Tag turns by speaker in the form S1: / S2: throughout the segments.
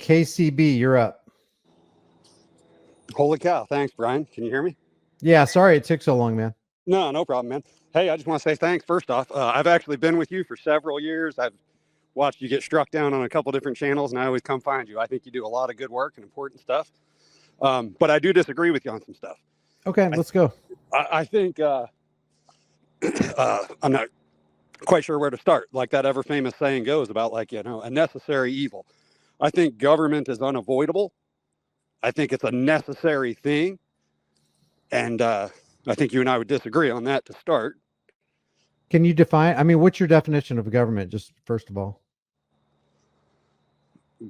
S1: KCB, you're up.
S2: Holy cow. Thanks, Brian. Can you hear me?
S1: Yeah, sorry it took so long, man.
S2: No problem, man. Hey, I just want to say thanks. First off, I've actually been with you for several years. I've watched you get struck down on a couple different channels, and I always come find you. I think you do a lot of good work and important stuff. But I do disagree with you on some stuff.
S1: Okay, let's go.
S2: I think I'm not quite sure where to start. Like that ever famous saying goes about, like, a necessary evil. I think government is unavoidable. I think it's a necessary thing. And I think you and I would disagree on that to start.
S1: Can you define, I mean, what's your definition of government, just first of all?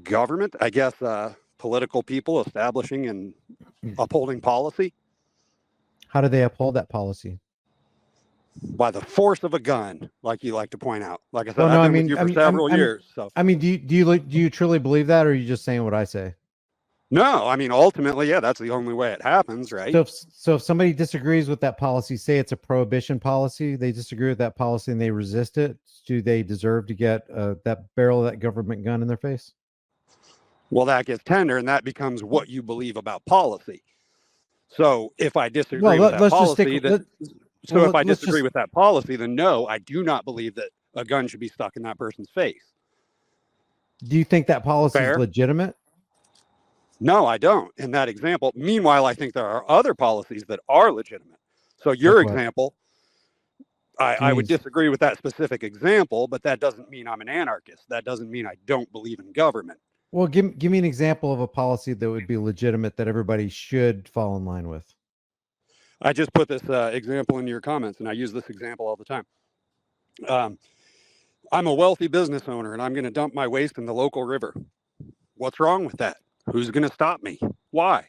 S2: Government, I guess, political people establishing and upholding policy.
S1: How do they uphold that policy?
S2: By the force of a gun, like you like to point out. Like I said,
S1: well, no,
S2: I've been with you for several years. So
S1: I mean, do you truly believe that, or are you just saying what I say?
S2: No, I mean, ultimately, yeah, that's the only way it happens, right?
S1: So if somebody disagrees with that policy, say it's a prohibition policy, they disagree with that policy and they resist it, do they deserve to get that barrel of that government gun in their face?
S2: Well, that gets tender, and that becomes what you believe about policy. So if I disagree with that policy, if I disagree with that policy, then no, I do not believe that a gun should be stuck in that person's face.
S1: Do you think that policy is legitimate?
S2: No, I don't. In that example. Meanwhile, I think there are other policies that are legitimate. So your example, I would disagree with that specific example, but that doesn't mean I'm an anarchist. That doesn't mean I don't believe in government.
S1: Well, give me an example of a policy that would be legitimate that everybody should fall in line with.
S2: I just put this example in your comments, and I use this example all the time. I'm a wealthy business owner, and I'm going to dump my waste in the local river. What's wrong with that? Who's going to stop me? Why?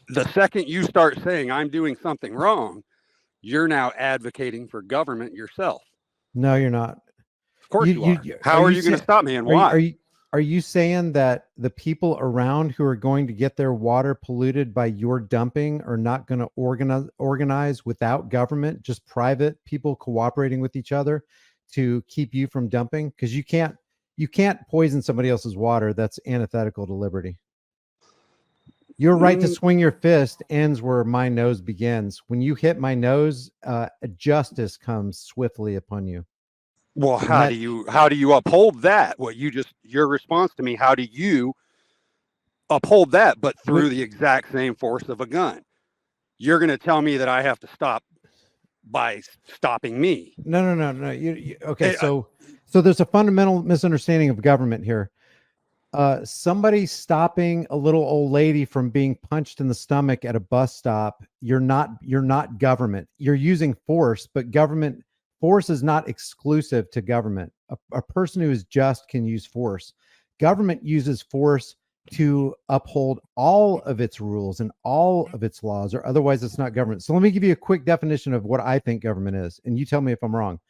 S2: The second you start saying I'm doing something wrong, you're now advocating for government yourself.
S1: No, you're not.
S2: Of course you are. How are you going to stop me, and why?
S1: Are you saying that the people around who are going to get their water polluted by your dumping are not going to organize without government, just private people cooperating with each other to keep you from dumping? Because you can't poison somebody else's water. That's antithetical to liberty. Your right to swing your fist ends where my nose begins. When you hit my nose, justice comes swiftly upon you.
S2: Well, how do you uphold that? Your response to me, how do you uphold that, but through the exact same force of a gun? You're going to tell me that I have to stop by stopping me. No.
S1: Okay. So there's a fundamental misunderstanding of government here. Somebody stopping a little old lady from being punched in the stomach at a bus stop, you're not government. You're using force, but force is not exclusive to government. A person who is just can use force. Government uses force to uphold all of its rules and all of its laws, or otherwise it's not government. So let me give you a quick definition of what I think government is, and you tell me if I'm wrong.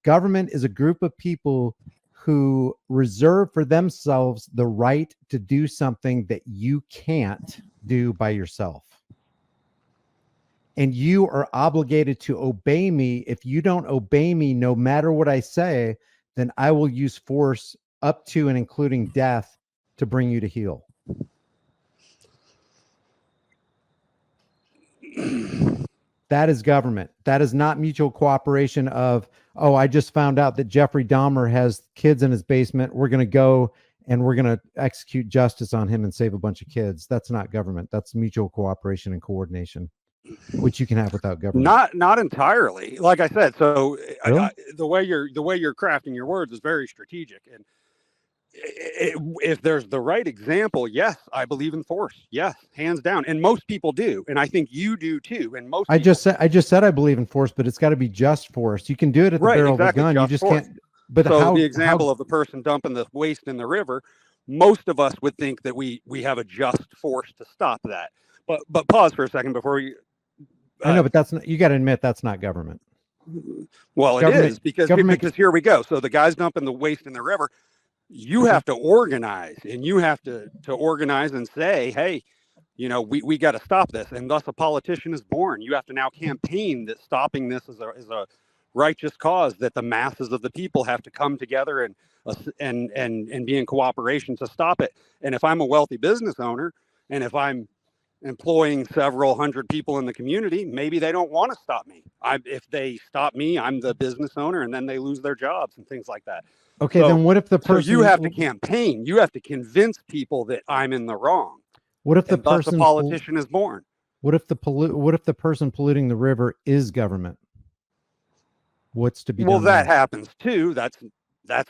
S1: Government is a group of people who reserve for themselves the right to do something that you can't do by yourself. And you are obligated to obey me. If you don't obey me, no matter what I say, then I will use force up to and including death to bring you to heel. That is government. That is not mutual cooperation of, oh, I just found out that Jeffrey Dahmer has kids in his basement. We're going to go and we're going to execute justice on him and save a bunch of kids. That's not government. That's mutual cooperation and coordination, which you can have without government.
S2: Not entirely. Like I said, so
S1: really?
S2: The way you're crafting your words is very strategic. And if there's the right example, yes, I believe in force. Yes, hands down. And most people do. And I think you do too. And I just
S1: said I believe in force, but it's got to be just force. You can do it at the barrel of a gun. You just can't. But
S2: so the example of the person dumping the waste in the river, most of us would think that we have a just force to stop that. But pause for a second before you.
S1: I know, but that's not, you got to admit that's not government.
S2: Well, it is because here we go. So the guy's dumping the waste in the river. You have to organize, and you have to organize and say, hey, we got to stop this. And thus a politician is born. You have to now campaign that stopping this is a righteous cause that the masses of the people have to come together and be in cooperation to stop it. And if I'm a wealthy business owner, and if I'm employing several hundred people in the community, maybe they don't want to stop me. If they stop me, I'm the business owner, and then they lose their jobs and things like that.
S1: Okay, so, then what if the person?
S2: So you have to campaign. You have to convince people that I'm in the wrong.
S1: What if the person?
S2: The politician is born.
S1: What if the person polluting the river is government? What's to be done?
S2: Well, that happens too. That's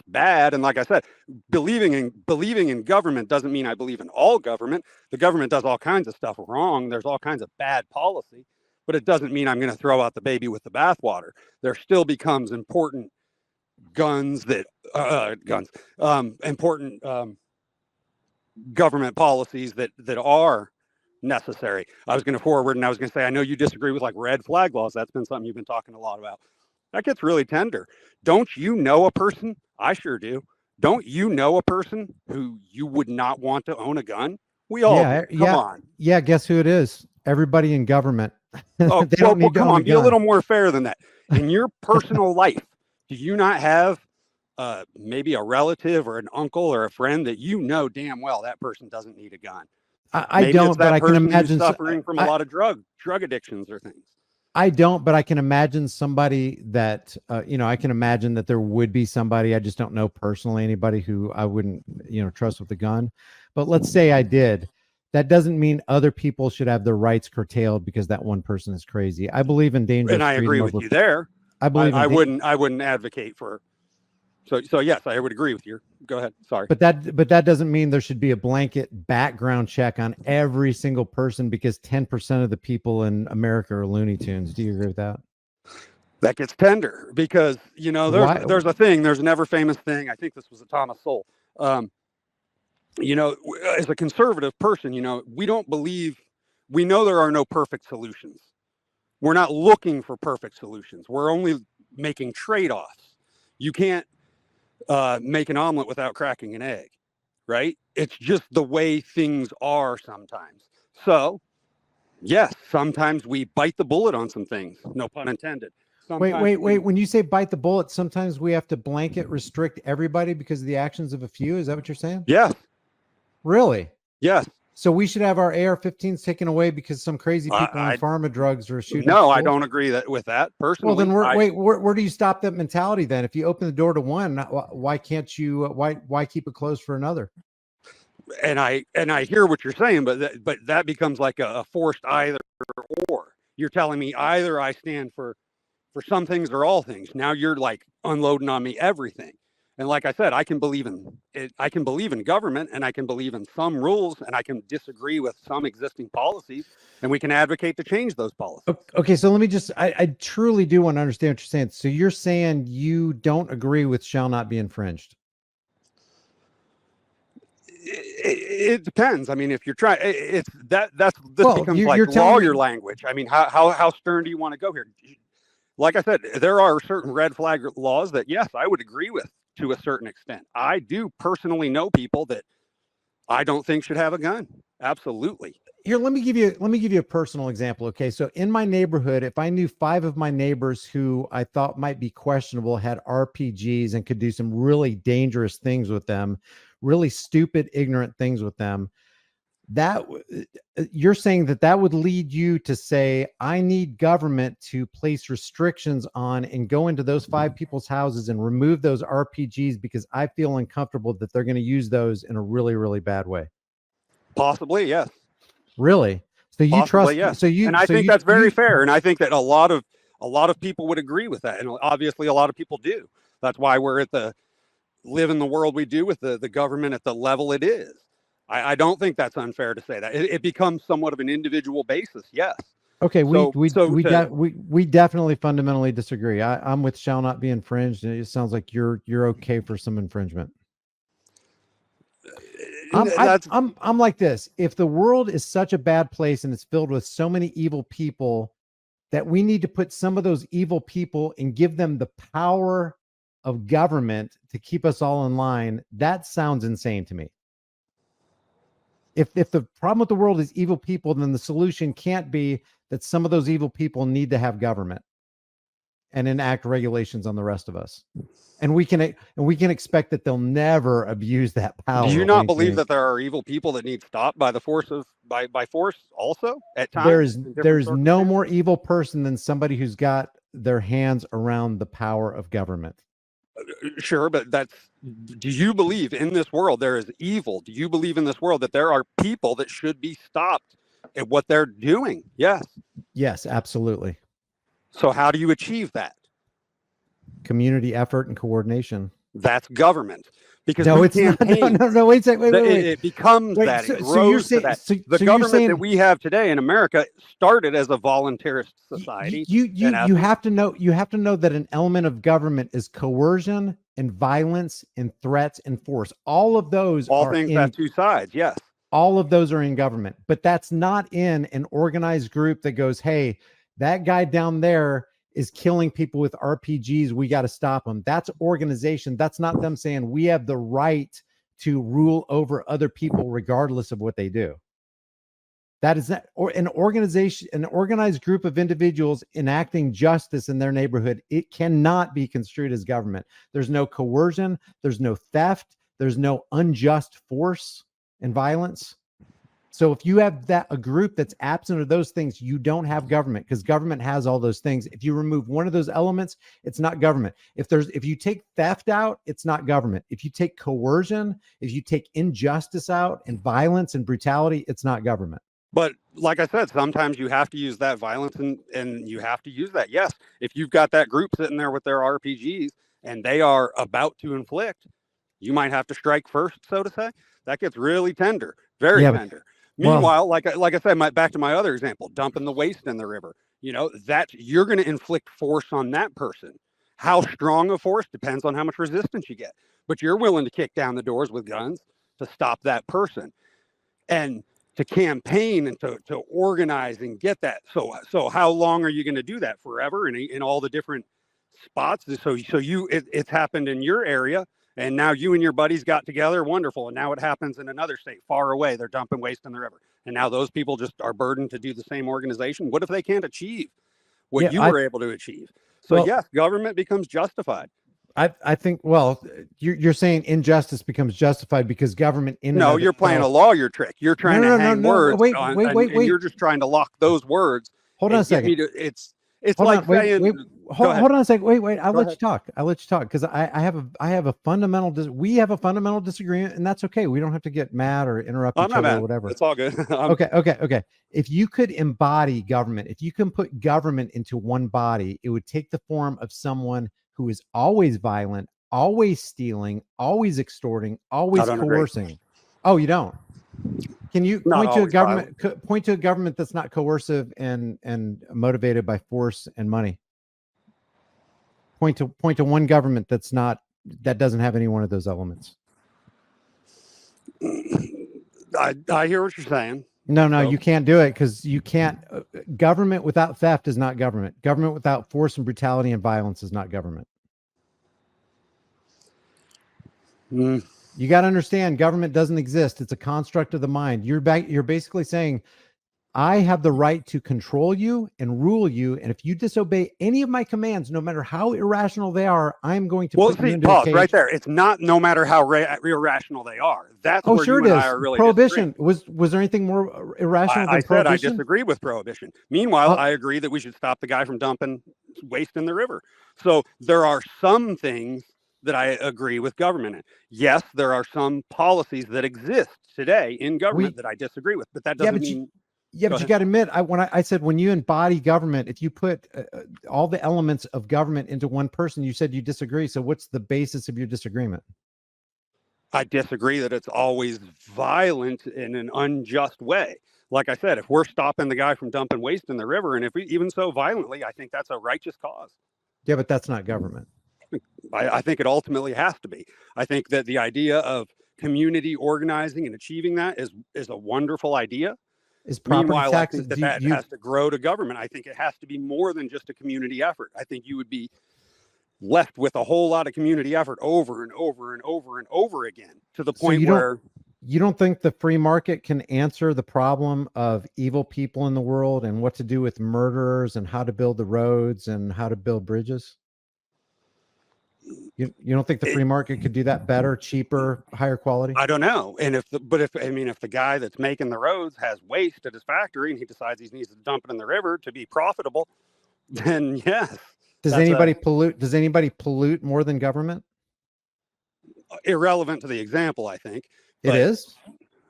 S2: bad. And like I said, believing in government doesn't mean I believe in all government. The government does all kinds of stuff wrong. There's all kinds of bad policy, but it doesn't mean I'm going to throw out the baby with the bathwater. There still becomes important important government policies that are necessary. I was going to forward, and I was going to say, I know you disagree with like red flag laws. That's been something you've been talking a lot about. That gets really tender. Don't you know a person? I sure do. Don't you know a person who you would not want to own a gun? We all do. Come on.
S1: Yeah, guess who it is? Everybody in government.
S2: Oh, well, come on. Be a little more fair than that. In your personal life, do you not have maybe a relative or an uncle or a friend that you know damn well that person doesn't need a gun?
S1: I don't, but I can imagine
S2: suffering from a lot of drug addictions or things.
S1: I don't, but I can imagine somebody that, I can imagine that there would be somebody, I just don't know personally anybody who I wouldn't, trust with a gun. But let's say I did. That doesn't mean other people should have their rights curtailed because that one person is crazy. I believe in dangerous.
S2: And I agree with you there.
S1: I believe
S2: I wouldn't advocate for. So yes, I would agree with you. Go ahead. Sorry.
S1: But that doesn't mean there should be a blanket background check on every single person because 10% of the people in America are Looney Tunes. Do you agree with that?
S2: That gets tender because, there's a thing, there's an ever famous thing. I think this was a Thomas Sowell. As a conservative person, we don't believe, we know there are no perfect solutions. We're not looking for perfect solutions. We're only making trade-offs. You can't make an omelet without cracking an egg, right? It's just the way things are sometimes. So, yes, sometimes we bite the bullet on some things. No pun intended.
S1: Wait. When you say bite the bullet, sometimes we have to blanket restrict everybody because of the actions of a few. Is that what you're saying?
S2: Yes.
S1: Really?
S2: Yes.
S1: So we should have our AR-15s taken away because some crazy people on pharma drugs are shooting.
S2: No, I don't agree with that personally.
S1: Well, then where do you stop that mentality then? If you open the door to one, why can't you? Why keep it closed for another?
S2: And I hear what you're saying, but that becomes like a forced either or. You're telling me either I stand for some things or all things. Now you're like unloading on me everything. And like I said, I can believe in it. I can believe in government, and I can believe in some rules, and I can disagree with some existing policies, and we can advocate to change those policies.
S1: Okay, so let me just, I truly do want to understand what you're saying. So you're saying you don't agree with shall not be infringed?
S2: It depends. I mean, if you're trying, this becomes like lawyer language. I mean, how stern do you want to go here? Like I said, there are certain red flag laws that, yes, I would agree with to a certain extent. I do personally know people that I don't think should have a gun. Absolutely.
S1: Here, let me give you a personal example. Okay. So in my neighborhood, if I knew 5 of my neighbors who I thought might be questionable had RPGs and could do some really dangerous things with them, really stupid, ignorant things with them, that you're saying that would lead you to say, I need government to place restrictions on and go into those 5 people's houses and remove those RPGs because I feel uncomfortable that they're going to use those in a really, really bad way.
S2: Possibly. Yes.
S1: Really? So you
S2: Possibly,
S1: trust,
S2: yes.
S1: so you,
S2: and I
S1: so
S2: think
S1: you,
S2: that's very
S1: you,
S2: fair. And I think that a lot of people would agree with that. And obviously a lot of people do. That's why we're live in the world we do with the government at the level it is. I don't think that's unfair to say that. It becomes somewhat of an individual basis. Yes.
S1: Okay. We definitely fundamentally disagree. I'm with shall not be infringed. And it sounds like you're okay for some infringement. I'm like this. If the world is such a bad place and it's filled with so many evil people that we need to put some of those evil people and give them the power of government to keep us all in line, that sounds insane to me. If the problem with the world is evil people, then the solution can't be that some of those evil people need to have government. and enact regulations on the rest of us. And we can expect that they'll never abuse that power.
S2: Do you not believe that there are evil people that need stopped by the force of by force also at times?
S1: There's no more evil person than somebody who's got their hands around the power of government.
S2: Sure, but do you believe in this world there is evil? Do you believe in this world that there are people that should be stopped at what they're doing? Yes,
S1: absolutely.
S2: So how do you achieve that?
S1: Community effort and coordination.
S2: That's government. Because
S1: no, it's not. No, wait a second. Wait.
S2: It becomes that. It grows to that. The government that we have today in America started as a voluntarist society.
S1: You have to know. You have to know that an element of government is coercion and violence and threats and force. All of those
S2: things have two sides. Yes.
S1: All of those are in government, but that's not in an organized group that goes, "Hey, that guy down there is killing people with RPGs. We got to stop them." That's organization. That's not them saying we have the right to rule over other people regardless of what they do. That is not, or an organization, an organized group of individuals enacting justice in their neighborhood. It cannot be construed as government. There's no coercion. There's no theft. There's no unjust force and violence. So if you have a group that's absent of those things, you don't have government, because government has all those things. If you remove one of those elements, it's not government. If you take theft out, it's not government. If you take coercion, if you take injustice out and violence and brutality, it's not government.
S2: But like I said, sometimes you have to use that violence and you have to use that. Yes, if you've got that group sitting there with their RPGs and they are about to inflict, you might have to strike first, so to say. That gets really tender, very tender. Meanwhile, like I said, back to my other example, dumping the waste in the river, you're going to inflict force on that person. How strong a force depends on how much resistance you get, but you're willing to kick down the doors with guns to stop that person and to campaign and to organize and get that. So how long are you going to do that? Forever in all the different spots? So it's happened in your area. And now you and your buddies got together. Wonderful. And now it happens in another state far away. They're dumping waste in the river. And now those people just are burdened to do the same organization. What if they can't achieve what you were able to achieve? So yes, government becomes justified.
S1: I think, you're saying injustice becomes justified because government
S2: No, you're playing a lawyer trick. You're trying to hang words. Wait. You're just trying to lock those words.
S1: Hold on a second.
S2: It's like saying,
S1: hold on a second. Wait. I'll let you talk. Because we have a fundamental disagreement, and that's okay. We don't have to get mad or interrupt each other or whatever.
S2: It's all good.
S1: Okay. If you could embody government, if you can put government into one body, it would take the form of someone who is always violent, always stealing, always extorting, always coercing. Agree. Oh, you don't? Can you point to a government that's not coercive and motivated by force and money? Point to one government that doesn't have any one of those elements.
S2: I hear what you're saying.
S1: No, you can't do it, because you can't. Government without theft is not government. Government without force and brutality and violence is not government. You got to understand, government doesn't exist. It's a construct of the mind. You're basically saying, I have the right to control you and rule you, and if you disobey any of my commands, no matter how irrational they are, I'm going to put you into a cage.
S2: Right there. It's not no matter how irrational they are. That's where you and I are really
S1: prohibition. Was there anything more irrational than prohibition?
S2: I disagree with prohibition. Meanwhile, I agree that we should stop the guy from dumping waste in the river. So there are some things that I agree with government in. Yes, there are some policies that exist today in government that I disagree with, but that doesn't mean...
S1: Yeah, but you got to admit, I said when you embody government, if you put all the elements of government into one person, you said you disagree. So what's the basis of your disagreement?
S2: I disagree that it's always violent in an unjust way. Like I said, if we're stopping the guy from dumping waste in the river, and if we even so violently, I think that's a righteous cause.
S1: Yeah, but that's not government.
S2: I think it ultimately has to be. I think that the idea of community organizing and achieving that is a wonderful idea.
S1: Is property tax,
S2: I think that has to grow to government. I think it has to be more than just a community effort. I think you would be left with a whole lot of community effort over and over and over and over again, to the point where
S1: You don't think the free market can answer the problem of evil people in the world and what to do with murderers and how to build the roads and how to build bridges? You don't think the free market could do that better, cheaper, higher quality?
S2: I don't know. And if the guy that's making the roads has waste at his factory and he decides he needs to dump it in the river to be profitable, then yes.
S1: Does anybody pollute? Does anybody pollute more than government?
S2: Irrelevant to the example, I think.
S1: It is.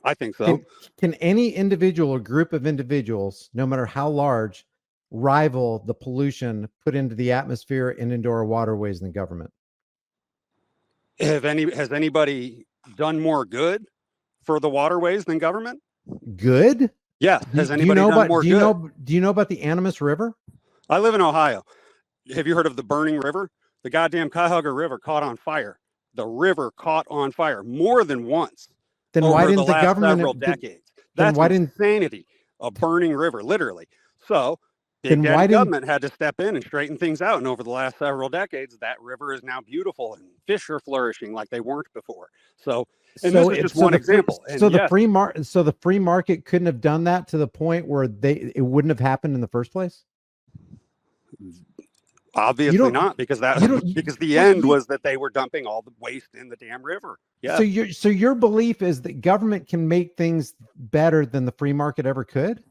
S2: I think so.
S1: Can any individual or group of individuals, no matter how large, rival the pollution put into the atmosphere and into our waterways than government?
S2: Has anybody done more good for the waterways than government?
S1: Good?
S2: Yes. Has anybody done more good?
S1: Do you know about the Animas River?
S2: I live in Ohio. Have you heard of the burning river? The goddamn Cuyahoga River caught on fire. The river caught on fire more than once.
S1: Then why didn't the government?
S2: Several decades. That's insanity. A burning river, literally. So Big Daddy government had to step in and straighten things out. And over the last several decades, that river is now beautiful and fish are flourishing like they weren't before. So this is just one example.
S1: So the free market couldn't have done that to the point where it wouldn't have happened in the first place.
S2: Obviously not, because the end was that they were dumping all the waste in the damn river. Yeah.
S1: So your belief is that government can make things better than the free market ever could?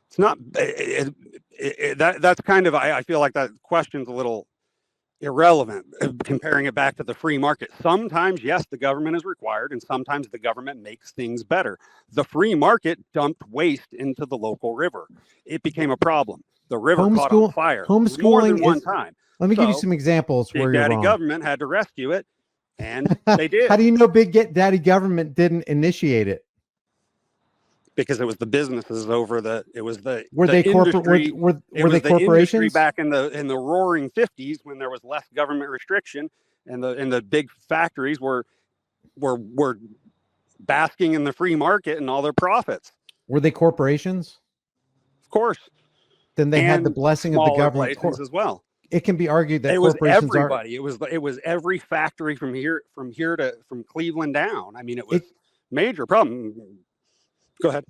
S2: It's not that's kind of, I feel like that question's a little irrelevant, comparing it back to the free market. Sometimes, yes, the government is required, and sometimes the government makes things better. The free market dumped waste into the local river. It became a problem. The river caught on fire more than one time.
S1: Let me give you some examples where you're wrong.
S2: Big Daddy government had to rescue it, and they did.
S1: How do you know Big Daddy government didn't initiate it?
S2: Because it was the businesses over the, it was the,
S1: were
S2: the
S1: they corporate? Were they corporations
S2: back in the roaring 50s when there was less government restriction and the big factories were basking in the free market and all their profits?
S1: Were they corporations?
S2: Of course.
S1: Then they had the blessing of the government
S2: as well.
S1: It can be argued that
S2: it was everybody. It was every factory from Cleveland down. I mean, it was major problem. Go ahead.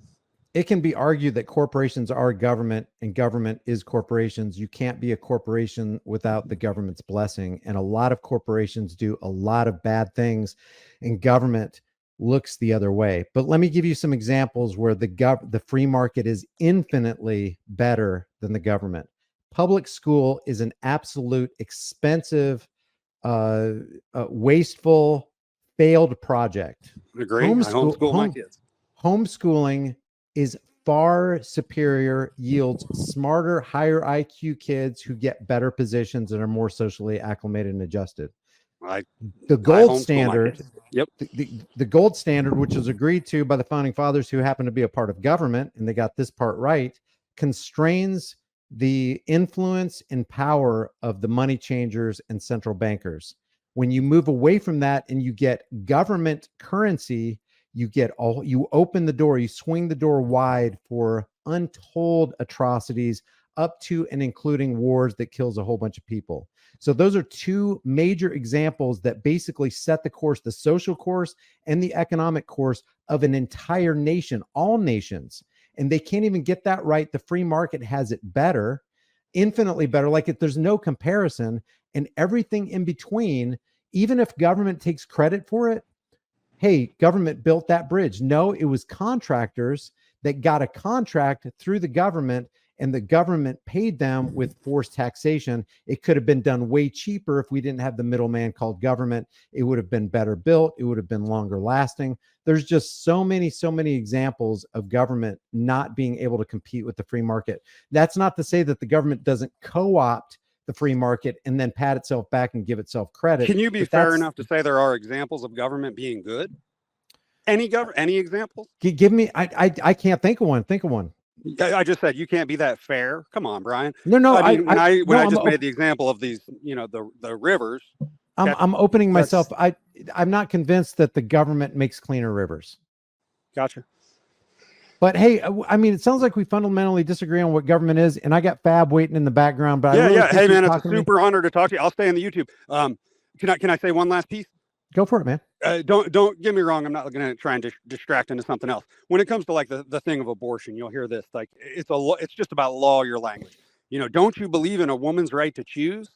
S1: It can be argued that corporations are government and government is corporations. You can't be a corporation without the government's blessing. And a lot of corporations do a lot of bad things and government looks the other way. But let me give you some examples where the free market is infinitely better than the government. Public school is an absolute expensive, wasteful, failed project.
S2: Agree. I homeschool my kids.
S1: Homeschooling is far superior, yields smarter, higher IQ kids who get better positions and are more socially acclimated and adjusted. The gold standard, the gold standard, which was agreed to by the founding fathers who happen to be a part of government, and they got this part right, constrains the influence and power of the money changers and central bankers. When you move away from that and you get government currency, you open the door, you swing the door wide for untold atrocities up to and including wars that kills a whole bunch of people. So those are two major examples that basically set the course, the social course and the economic course of an entire nation, all nations. And they can't even get that right. The free market has it better, infinitely better. There's no comparison, and everything in between, even if government takes credit for it, hey, government built that bridge. No, it was contractors that got a contract through the government, and the government paid them with forced taxation. It could have been done way cheaper if we didn't have the middleman called government. It would have been better built. It would have been longer lasting. There's just so many examples of government not being able to compete with the free market. That's not to say that the government doesn't co-opt the free market and then pat itself back and give itself credit.
S2: Can you be fair enough to say there are examples of government being good? Any examples?
S1: Give me. I can't think of one. Think of one.
S2: I just said you can't be that fair. Come on, Brian.
S1: No.
S2: I mean, I just made the example of these, the rivers.
S1: I'm opening myself. I'm not convinced that the government makes cleaner rivers.
S2: Gotcha.
S1: But hey, I mean, it sounds like we fundamentally disagree on what government is, and I got Fab waiting in the background. But
S2: yeah. Hey man, it's a super honor to talk to you. I'll stay on the YouTube. Can I say one last piece?
S1: Go for it, man.
S2: Don't get me wrong. I'm not going to try and distract into something else. When it comes to like the thing of abortion, you'll hear this, like it's just about lawyer language. You know, don't you believe in a woman's right to choose?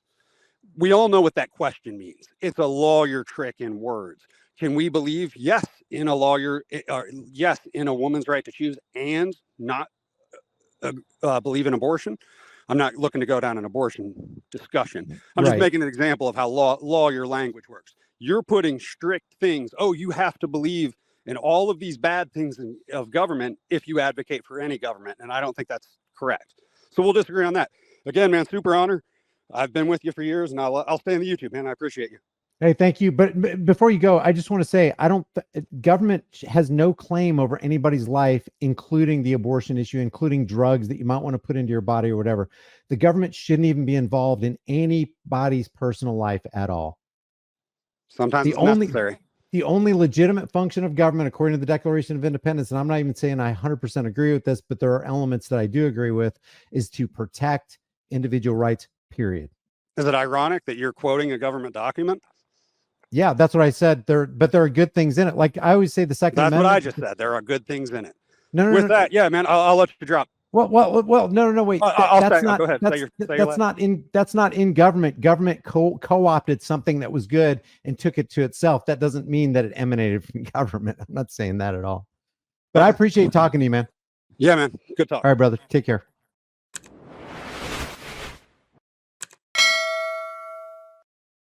S2: We all know what that question means. It's a lawyer trick in words. Can we believe yes in a lawyer, yes in a woman's right to choose, and not believe in abortion? I'm not looking to go down an abortion discussion. I'm just making an example of how lawyer language works. You're putting strict things. Oh, you have to believe in all of these bad things of government if you advocate for any government. And I don't think that's correct. So we'll disagree on that. Again, man, super honor. I've been with you for years, and I'll stay on the YouTube, man. I appreciate you.
S1: Hey, thank you. But before you go, I just want to say, government has no claim over anybody's life, including the abortion issue, including drugs that you might want to put into your body or whatever. The government shouldn't even be involved in anybody's personal life at all.
S2: Sometimes it's necessary.
S1: The only legitimate function of government, according to the Declaration of Independence, and I'm not even saying I 100% agree with this, but there are elements that I do agree with, is to protect individual rights, period.
S2: Is it ironic that you're quoting a government document?
S1: Yeah, that's what I said. But there are good things in it. Like I always say, the Second Amendment.
S2: That's what I just said. There are good things in it.
S1: No.
S2: Yeah, man, I'll let you drop.
S1: Well, no, wait.
S2: That's not. Go ahead.
S1: That's not in government. Government co-opted something that was good and took it to itself. That doesn't mean that it emanated from government. I'm not saying that at all. But I appreciate talking to you, man.
S2: Yeah, man. Good talk.
S1: All right, brother. Take care.